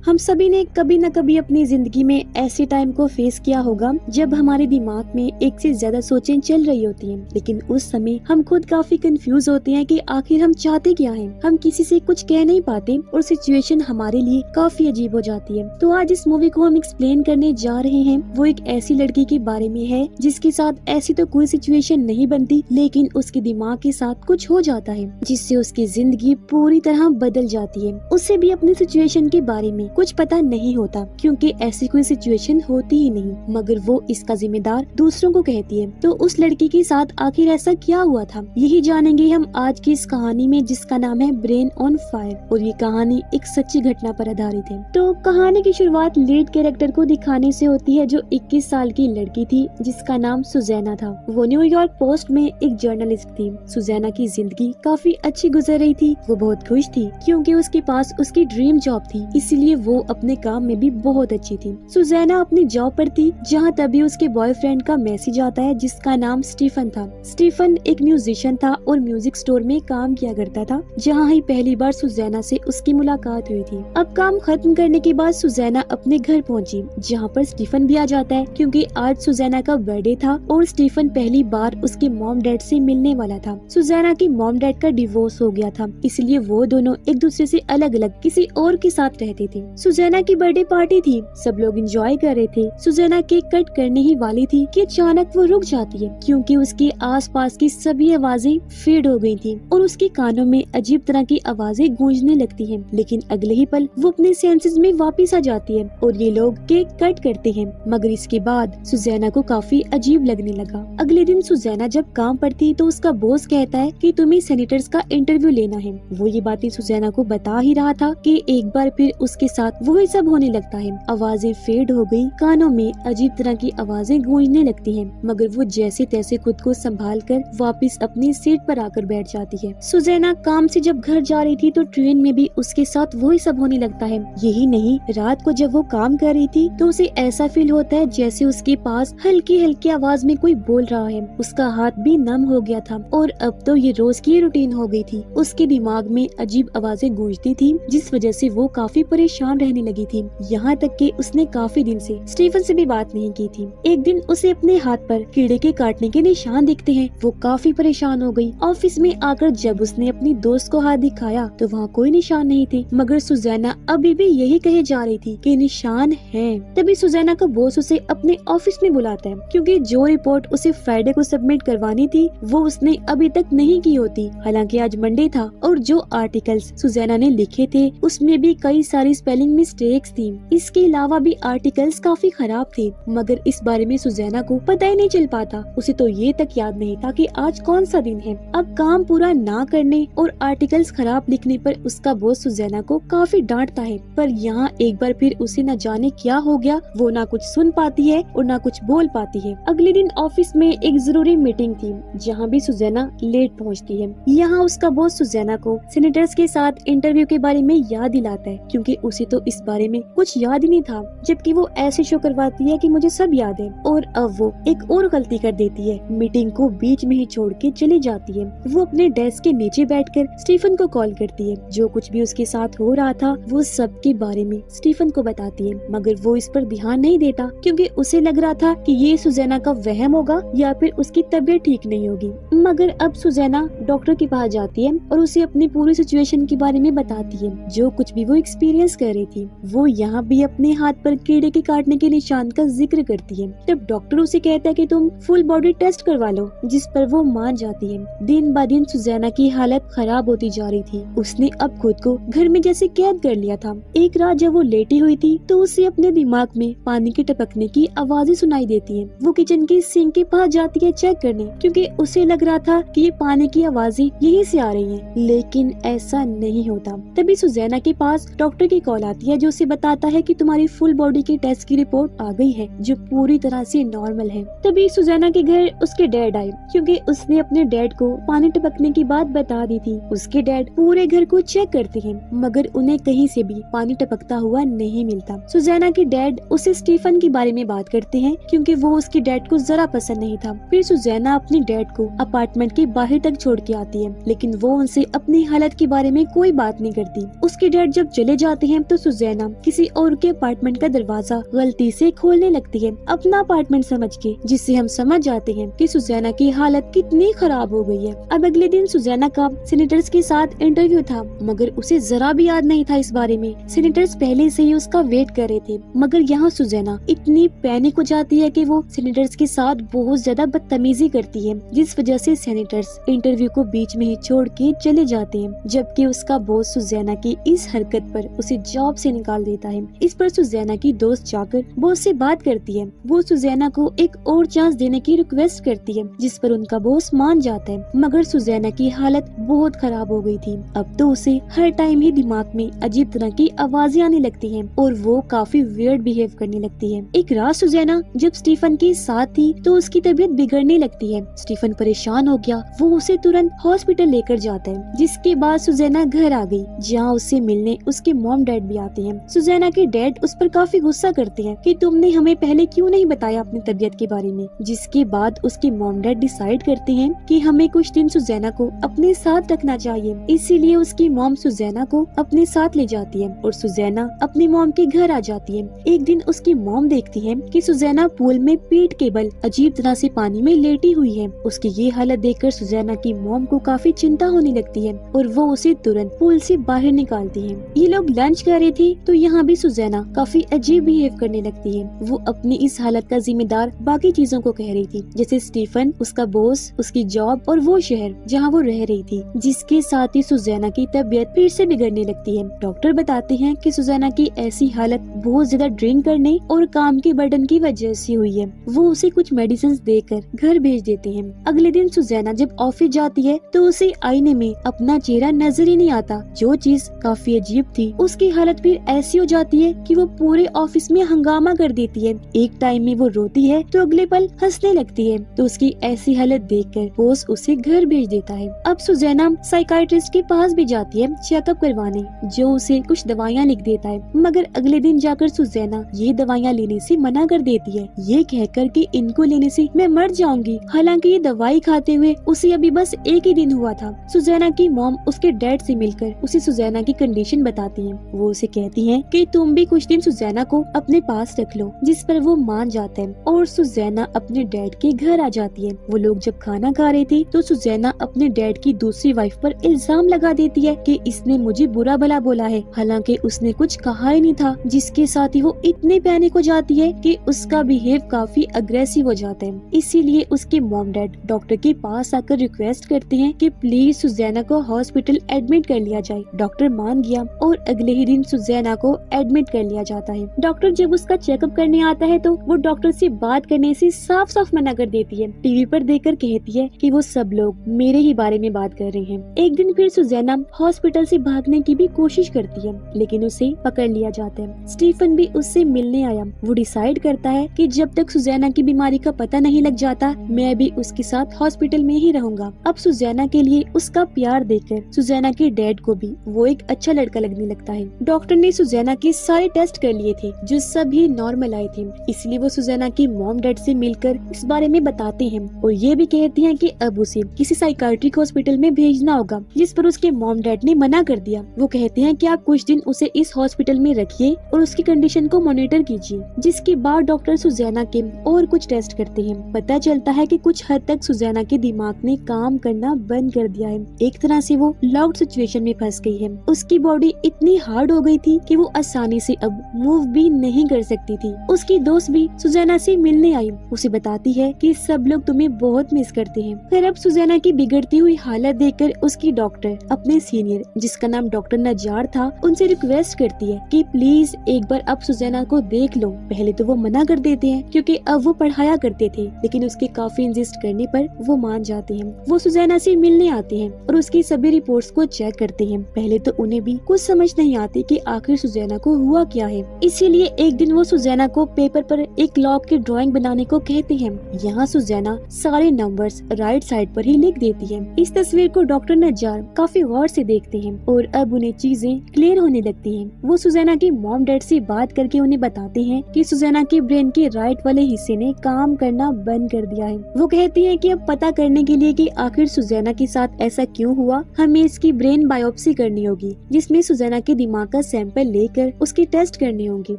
हम सभी ने कभी न कभी अपनी जिंदगी में ऐसे टाइम को फेस किया होगा जब हमारे दिमाग में एक से ज्यादा सोचें चल रही होती हैं, लेकिन उस समय हम खुद काफी कंफ्यूज होते हैं कि आखिर हम चाहते क्या हैं। हम किसी से कुछ कह नहीं पाते और सिचुएशन हमारे लिए काफी अजीब हो जाती है। तो आज इस मूवी को हम एक्सप्लेन करने जा रहे हैं। वो एक ऐसी लड़की के बारे में है जिसके साथ ऐसी तो कोई सिचुएशन नहीं बनती, लेकिन उसके दिमाग के साथ कुछ हो जाता है जिससे उसकी जिंदगी पूरी तरह बदल जाती है। उसे भी अपनी सिचुएशन के बारे में कुछ पता नहीं होता, क्योंकि ऐसी कोई सिचुएशन होती ही नहीं, मगर वो इसका जिम्मेदार दूसरों को कहती है। तो उस लड़की के साथ आखिर ऐसा क्या हुआ था, यही जानेंगे हम आज की इस कहानी में, जिसका नाम है ब्रेन ऑन फायर। और ये कहानी एक सच्ची घटना पर आधारित है। तो कहानी की शुरुआत लीड कैरेक्टर को दिखाने से होती है, जो 21 साल की लड़की थी जिसका नाम सुजैना था। वो न्यूयॉर्क पोस्ट में एक जर्नलिस्ट थी। सुजैना की जिंदगी काफी अच्छी गुजर रही थी। वो बहुत खुश थी क्योंकि उसके पास उसकी ड्रीम जॉब थी, इसीलिए वो अपने काम में भी बहुत अच्छी थी। सुजैना अपनी जॉब पर थी जहाँ तभी उसके बॉयफ्रेंड का मैसेज आता है जिसका नाम स्टीफन था। स्टीफन एक म्यूजिशियन था और म्यूजिक स्टोर में काम किया करता था, जहाँ ही पहली बार सुजैना से उसकी मुलाकात हुई थी। अब काम खत्म करने के बाद सुजैना अपने घर पहुंची, जहाँ पर स्टीफन भी आ जाता है क्योंकि आज सुजैना का बर्थडे था और स्टीफन पहली बार उसके मॉम डैड से मिलने वाला था। सुजैना की मॉम डैड का डिवोर्स हो गया था, इसलिए वो दोनों एक दूसरे से अलग अलग किसी और के साथ रहते थे। सुजैना की बर्थडे पार्टी थी, सब लोग एंजॉय कर रहे थे। सुजैना केक कट करने ही वाली थी कि अचानक वो रुक जाती है क्योंकि उसके आसपास की सभी आवाजें फेड हो गई थी और उसके कानों में अजीब तरह की आवाजें गूंजने लगती हैं। लेकिन अगले ही पल वो अपने सेंसेस में वापस आ जाती है और ये लोग केक कट करते हैं। मगर इसके बाद सुजैना को काफी अजीब लगने लगा। अगले दिन सुजैना जब काम पर थी तो उसका बॉस कहता है कि तुम्हें सेनेटर्स का इंटरव्यू लेना है। वो ये बातें सुजैना को बता ही रहा था कि एक बार फिर उसके साथ वही सब होने लगता है। आवाजें फेड हो गई, कानों में अजीब तरह की आवाजें गूंजने लगती हैं, मगर वो जैसे तैसे खुद को संभाल कर वापिस अपनी सीट पर आकर बैठ जाती है। सुजैना काम से जब घर जा रही थी तो ट्रेन में भी उसके साथ वही सब होने लगता है। यही नहीं, रात को जब वो काम कर रही थी तो उसे ऐसा फील होता है जैसे उसके पास हल्की हल्की आवाज में कोई बोल रहा है। उसका हाथ भी नम हो गया था और अब तो ये रोज की रूटीन हो गई थी। उसके दिमाग में अजीब आवाजें गूंजती थी, जिस वजह से वो काफी परेशान रहने लगी थी। यहाँ तक कि उसने काफी दिन से स्टीफन से भी बात नहीं की थी। एक दिन उसे अपने हाथ पर कीड़े के काटने के निशान दिखते हैं। वो काफी परेशान हो गई। ऑफिस में आकर जब उसने अपनी दोस्त को हाथ दिखाया तो वहाँ कोई निशान नहीं थे, मगर सुजैना अभी भी यही कहे जा रही थी कि निशान हैं। तभी सुजैना का बॉस उसे अपने ऑफिस में बुलाता है क्योंकि जो रिपोर्ट उसे फ्राइडे को सबमिट करवानी थी वो उसने अभी तक नहीं की होती। हालांकि आज मंडे था और जो आर्टिकल्स सुजैना ने लिखे थे उसमें भी कई सारी स्पेलिंग मिस्टेक्स थी। इसके अलावा भी आर्टिकल्स काफी खराब थे, मगर इस बारे में सुजैना को पता ही नहीं चल पाता। उसे तो ये तक याद नहीं था कि आज कौन सा दिन है। अब काम पूरा ना करने और आर्टिकल्स खराब लिखने पर उसका बॉस सुजैना को काफी डांटता है, पर यहाँ एक बार फिर उसे न जाने क्या हो गया, वो ना कुछ सुन पाती है और ना कुछ बोल पाती है। अगले दिन ऑफिस में एक जरूरी मीटिंग थी जहाँ भी सुजैना लेट पहुँचती है। यहाँ उसका बॉस सुजैना को सेनेटर्स के साथ इंटरव्यू के बारे में याद दिलाता है क्योंकि उसे तो इस बारे में कुछ याद ही नहीं था, जबकि वो ऐसे शो करवाती है कि मुझे सब याद है। और अब वो एक और गलती कर देती है, मीटिंग को बीच में ही छोड़ के चली जाती है। वो अपने डेस्क के नीचे बैठकर स्टीफन को कॉल करती है। जो कुछ भी उसके साथ हो रहा था वो सब के बारे में स्टीफन को बताती है, मगर वो इस पर ध्यान नहीं देता क्योंकि उसे लग रहा था कि ये सुजैना का वहम होगा या फिर उसकी तबीयत ठीक नहीं होगी। मगर अब सुजैना डॉक्टर के पास जाती है और उसे अपनी पूरी सिचुएशन के बारे में बताती है, जो कुछ भी वो एक्सपीरियंस कर रही थी। वो यहाँ भी अपने हाथ पर कीड़े के काटने के निशान का जिक्र करती है। तब डॉक्टर उसे कहता है कि तुम फुल बॉडी टेस्ट करवा लो, जिस पर वो मान जाती है। दिन ब दिन सुजैना की हालत खराब होती जा रही थी। उसने अब खुद को घर में जैसे कैद कर लिया था। एक रात जब वो लेटी हुई थी तो उसे अपने दिमाग में पानी के टपकने की आवाजें सुनाई देती है। वो किचन की सिंक के पास जाती है चेक करने, क्योंकि उसे लग रहा था कि ये पानी की आवाजें यहीं से आ रही हैं, लेकिन ऐसा नहीं होता। तभी सुजैना के पास डॉक्टर की कॉल आती है जो उसे बताता है कि तुम्हारी फुल बॉडी की टेस्ट की रिपोर्ट आ गई है, जो पूरी तरह से नॉर्मल है। तभी सुजैना के घर उसके डैड आए क्योंकि उसने अपने डैड को पानी टपकने की बात बता दी थी। उसके डैड पूरे घर को चेक करते हैं, मगर उन्हें कहीं से भी पानी टपकता हुआ नहीं मिलता। सुजैना के डैड उसे स्टीफन के बारे में बात करते हैं क्योंकि वो उसके डैड को जरा पसंद नहीं था। फिर सुजैना अपने डैड को अपार्टमेंट के बाहर तक छोड़ के आती है, लेकिन वो उनसे अपनी हालत के बारे में कोई बात नहीं करती। उसके डैड जब चले जाते हैं तो सुजैना किसी और के अपार्टमेंट का दरवाजा गलती से खोलने लगती है अपना अपार्टमेंट समझ के, जिससे हम समझ जाते हैं कि सुजैना की हालत कितनी खराब हो गई है। अब अगले दिन सुजैना का सेनेटर्स के साथ इंटरव्यू था, मगर उसे जरा भी याद नहीं था इस बारे में। सेनेटर्स पहले से ही उसका वेट कर रहे थे, मगर यहाँ सुजैना इतनी पैनिक हो जाती है कि वो सेनेटर्स के साथ बहुत ज्यादा बदतमीजी करती है, जिस वजह से सेनेटर्स इंटरव्यू को बीच में ही छोड़ के चले जाते हैं, जबकि उसका बॉस सुजैना की इस हरकत पर उसे जॉब से निकाल देता है। इस पर सुजैना की दोस्त जाकर बॉस से बात करती है। वो सुजैना को एक और चांस देने की रिक्वेस्ट करती है, जिस पर उनका बॉस मान जाता है, मगर सुजैना की हालत बहुत खराब हो गई थी। अब तो उसे हर टाइम ही दिमाग में अजीब तरह की आवाजें आने लगती हैं और वो काफी वियर्ड बिहेव करने लगती है। एक रात सुजैना जब स्टीफन के साथ थी तो उसकी तबीयत बिगड़ने लगती है। स्टीफन परेशान हो गया, वो उसे तुरंत हॉस्पिटल लेकर जाता है, जिसके बाद सुजैना घर आ गई, जहाँ उससे मिलने उसके मॉम डैड भी आते हैं। सुजैना के डैड उस पर काफी गुस्सा करते हैं कि तुमने हमें पहले क्यों नहीं बताया अपनी तबीयत के बारे में। जिसके बाद उसके मॉम डैड डिसाइड करते हैं कि हमें कुछ दिन सुजैना को अपने साथ रखना चाहिए, इसीलिए उसकी मॉम सुजैना को अपने साथ ले जाती है और सुजैना अपनी मॉम के घर आ जाती है। एक दिन उसकी मॉम देखती है कि सुजैना पूल में पीठ के बल अजीब तरह से पानी में लेटी हुई है। उसकी ये हालत देखकर सुजैना की मॉम को काफी चिंता होने लगती है और वो उसे तुरंत पूल से बाहर निकालती है। ये लोग लंच कर रहे थे तो यहाँ भी सुजैना काफी अजीब बिहेव करने लगती है। वो अपनी इस हालत का जिम्मेदार बाकी चीजों को कह रही थी, जैसे स्टीफन, उसका बॉस, उसकी जॉब और वो शहर जहाँ वो रह रही थी, जिसके साथ ही सुजैना की तबीयत फिर से बिगड़ने लगती है। डॉक्टर बताते हैं कि सुजैना की ऐसी हालत बहुत ज्यादा ड्रिंक करने और काम के बर्डन की वजह से हुई है। वो उसे कुछ मेडिसिन देकर घर भेज देते हैं। अगले दिन सुजैना जब ऑफिस जाती है तो उसे आईने में अपना चेहरा नजर ही नहीं आता, जो चीज काफी अजीब थी। उसकी हालत फिर ऐसी हो जाती है कि वो पूरे ऑफिस में हंगामा कर देती है। एक टाइम में वो रोती है तो अगले पल हंसने लगती है। तो उसकी ऐसी हालत देखकर बॉस उसे घर भेज देता है। अब सुजैना साइकाइट्रिस्ट के पास भी जाती है चेकअप करवाने, जो उसे कुछ दवाइयाँ लिख देता है, मगर अगले दिन जाकर सुजैना ये दवाइयाँ लेने से मना कर देती है, ये कहकर कि इनको लेने से मैं मर जाऊंगी। हालांकि ये दवाई खाते हुए उसे अभी बस एक ही दिन हुआ था। सुजैना की मॉम उसके डैड से मिलकर उसे सुजैना की कंडीशन बताती है। वो उसे कहती है कि तुम भी कुछ दिन सुजैना को अपने पास रख लो, जिस पर वो मान जाता है और सुजैना अपने डैड के घर आ जाती है। वो लोग जब खाना खा रहे थे तो सुजैना अपने डैड की दूसरी वाइफ पर इल्जाम लगा देती है कि इसने मुझे बुरा भला बोला है, हालांकि उसने कुछ कहा ही नहीं था। जिसके साथ ही वो इतनी पैनिक हो जाती है कि उसका बिहेव काफी अग्रेसिव हो जाता है। इसीलिए उसके मॉम डैड डॉक्टर के पास आकर रिक्वेस्ट करते हैं कि प्लीज सुजैना को हॉस्पिटल एडमिट कर लिया जाए। डॉक्टर मान गया और अगले ही दिन सुजैना को एडमिट कर लिया जाता है। डॉक्टर जब उसका चेकअप करने आता है तो वो डॉक्टर से बात करने से साफ साफ मना कर देती है। टीवी पर देखकर कहती है कि वो सब लोग मेरे ही बारे में बात कर रहे हैं। एक दिन फिर सुजैना हॉस्पिटल से भागने की भी कोशिश करती है, लेकिन उसे पकड़ लिया जाता है। स्टीफन भी उससे मिलने आया। वो डिसाइड करता है कि जब तक सुजैना की बीमारी का पता नहीं लग जाता, मैं भी उसके साथ हॉस्पिटल में ही रहूंगा। अब सुजैना के लिए उसका प्यार देखकर सुजैना के डैड को भी वो एक अच्छा लड़का लगने लगता है। डॉक्टर ने सुजैना के सारे टेस्ट कर लिए थे, जो सभी नॉर्मल आए थे, इसलिए वो सुजैना की मॉम डैड से मिलकर इस बारे में बताते हैं और ये भी कहते हैं कि अब उसे किसी साइकाट्रिक हॉस्पिटल में भेजना होगा, जिस पर उसके मॉम डैड ने मना कर दिया। वो कहते हैं कि आप कुछ दिन उसे इस हॉस्पिटल में रखिए और उसकी कंडीशन को मॉनिटर कीजिए। जिसके बाद डॉक्टर सुजैना के और कुछ टेस्ट करते हैं। पता चलता है कि कुछ हद तक सुजैना के दिमाग ने काम करना बंद कर दिया है। एक तरह से वो लॉक्ड सिचुएशन में फंस गई है। उसकी बॉडी इतनी हार्ड हो गई थी कि वो आसानी से अब मूव भी नहीं कर सकती थी। उसकी दोस्त भी सुजैना से मिलने आई। उसे बताती है कि सब लोग तुम्हें बहुत मिस करते हैं। फिर अब सुजैना की बिगड़ती हुई हालत देखकर उसकी डॉक्टर अपने सीनियर, जिसका नाम डॉक्टर नजार था, उनसे रिक्वेस्ट करती है कि प्लीज एक बार अब सुजैना को देख लो। पहले तो वो मना कर देते हैं क्योंकि अब वो पढ़ाया करते थे, लेकिन उसके काफी इंसिस्ट करने पर वो मान जाते हैं। वो सुजैना से मिलने आते हैं और उसकी सभी रिपोर्ट्स को चेक करते हैं। पहले तो उन्हें भी कुछ समझ नहीं आती कि आखिर सुजैना को हुआ क्या है। इसीलिए एक दिन वो सुजैना को पेपर पर एक लॉक की ड्राइंग बनाने को कहते हैं। यहाँ सुजैना सारे नंबर्स राइट साइड पर ही लिख देती है। इस तस्वीर को डॉक्टर नजार काफी गौर से देखते हैं और अब उन्हें चीजें क्लियर होने लगती हैं। वो सुजैना के मॉम डैड से बात करके उन्हें बताते हैं कि सुजैना के ब्रेन के राइट वाले हिस्से ने काम करना बंद कर दिया है। वो कहती हैं कि अब पता करने के लिए कि आखिर सुजैना के साथ ऐसा क्यों हुआ, हमें इसकी ब्रेन बायोप्सी करनी होगी, जिसमें सुजैना के दिमाग का का सैंपल लेकर उसके टेस्ट करने होंगे।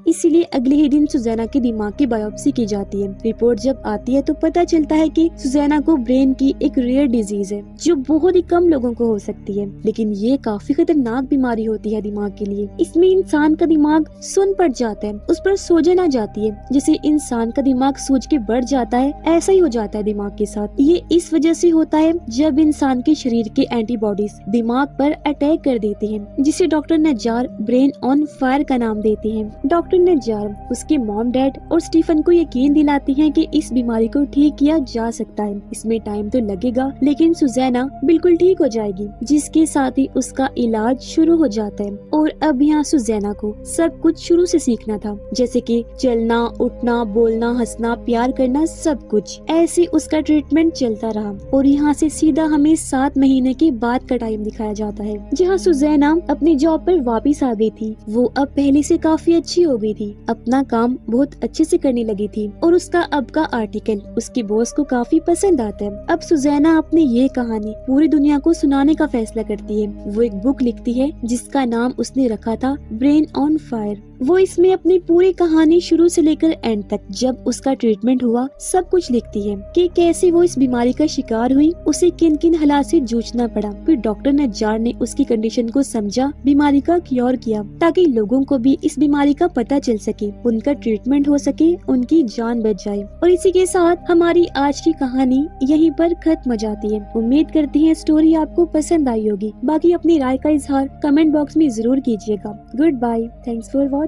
इसीलिए अगले ही दिन सुजैना के दिमाग की बायोप्सी की जाती है। रिपोर्ट जब आती है तो पता चलता है कि सुजैना को ब्रेन की एक रेयर डिजीज है जो बहुत ही कम लोगों को हो सकती है, लेकिन ये काफी खतरनाक बीमारी होती है दिमाग के लिए। इसमें इंसान का दिमाग सुन पड़ जाता है, उस पर सोजन आ जाती है। जैसे इंसान का दिमाग सूज के बढ़ जाता है, ऐसा ही हो जाता है दिमाग के साथ। ये इस वजह से होता है जब इंसान के शरीर के एंटीबॉडीज दिमाग पर अटैक कर देती हैं, जिसे doctor Nijjar brain on fire का नाम देते हैं। डॉक्टर नज्जार उसके मॉम डैड और स्टीफन को यकीन दिलाती हैं कि इस बीमारी को ठीक किया जा सकता है। इसमें टाइम तो लगेगा लेकिन सुजैना बिल्कुल ठीक हो जाएगी, जिसके साथ ही उसका इलाज शुरू हो जाता है। और अब यहाँ सुजैना को सब कुछ शुरू से सीखना था, जैसे कि चलना, उठना, बोलना, हंसना, प्यार करना, सब कुछ। ऐसे उसका ट्रीटमेंट चलता रहा और यहाँ से सीधा हमें 7 महीने के बाद का टाइम दिखाया जाता है, जहाँ सुजैना अपनी जॉब पर वापस आ गई थी। वो अब पहले से काफी अच्छी हो गई थी, अपना काम बहुत अच्छे से करने लगी थी और उसका अब का आर्टिकल उसके बॉस को काफी पसंद आता है। अब सुजैना अपनी ये कहानी पूरी दुनिया को सुनाने का फैसला करती है। वो एक बुक लिखती है जिसका नाम उसने रखा था ब्रेन ऑन फायर। वो इसमें अपनी पूरी कहानी शुरू से लेकर एंड तक, जब उसका ट्रीटमेंट हुआ, सब कुछ लिखती है कि कैसे वो इस बीमारी का शिकार हुई, उसे किन किन हालात से जूझना पड़ा। फिर डॉक्टर नज्जार ने उसकी कंडीशन को समझा, बीमारी का क्योर किया ताकि लोगों को भी इस बीमारी का पता चल सके, उनका ट्रीटमेंट हो सके, उनकी जान बच जाए। और इसी के साथ हमारी आज की कहानी यहीं पर खत्म हो जाती है। उम्मीद करती है स्टोरी आपको पसंद आई होगी। बाकी अपनी राय का इजहार कमेंट बॉक्स में जरूर कीजिएगा। Good bye, thanks for watching.